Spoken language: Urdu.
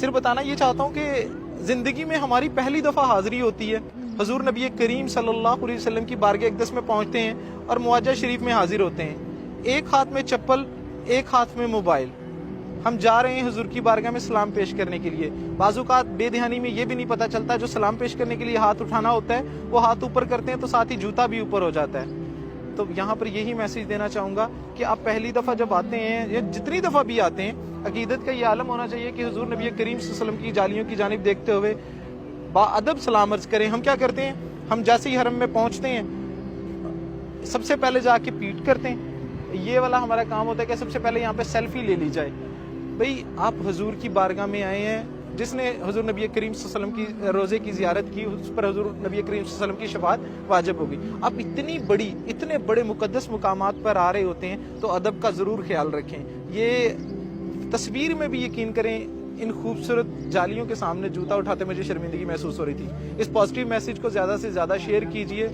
صرف بتانا یہ چاہتا ہوں کہ زندگی میں ہماری پہلی دفعہ حاضری ہوتی ہے، حضور نبی کریم صلی اللہ علیہ وسلم کی بارگاہ اقدس میں پہنچتے ہیں اور معجزہ شریف میں حاضر ہوتے ہیں، ایک ہاتھ میں چپل، ایک ہاتھ میں موبائل، ہم جا رہے ہیں حضور کی بارگاہ میں سلام پیش کرنے کے لیے۔ بعض اوقات بے دہانی میں یہ بھی نہیں پتہ چلتا، جو سلام پیش کرنے کے لیے ہاتھ اٹھانا ہوتا ہے وہ ہاتھ اوپر کرتے ہیں تو ساتھ ہی جوتا بھی اوپر ہو جاتا ہے۔ تو یہاں پر یہی میسج دینا چاہوں گا کہ آپ پہلی دفعہ جب آتے ہیں یا جتنی دفعہ بھی آتے ہیں، عقیدت کا یہ عالم ہونا چاہیے کہ حضور نبی کریم صلی اللہ علیہ وسلم کی جالیوں کی جانب دیکھتے ہوئے با ادب سلام عرض کریں۔ ہم کیا کرتے ہیں؟ ہم جیسے ہی حرم میں پہنچتے ہیں سب سے پہلے جا کے پیٹ کرتے ہیں، یہ والا ہمارا کام ہوتا ہے کہ سب سے پہلے یہاں پہ سیلفی لے لی جائے۔ بھئی آپ حضور کی بارگاہ میں آئے ہیں، جس نے حضور نبی کریم صلی اللہ علیہ وسلم کی روزے کی زیارت کی اس پر حضور نبی کریم صلی اللہ علیہ وسلم کی شفاعت واجب ہوگی۔ آپ اتنے بڑے مقدس مقامات پر آ رہے ہوتے ہیں تو ادب کا ضرور خیال رکھیں۔ یہ تصویر میں بھی یقین کریں، ان خوبصورت جالیوں کے سامنے جوتا اٹھاتے مجھے شرمندگی محسوس ہو رہی تھی۔ اس پازیٹیو میسج کو زیادہ سے زیادہ شیئر کیجئے۔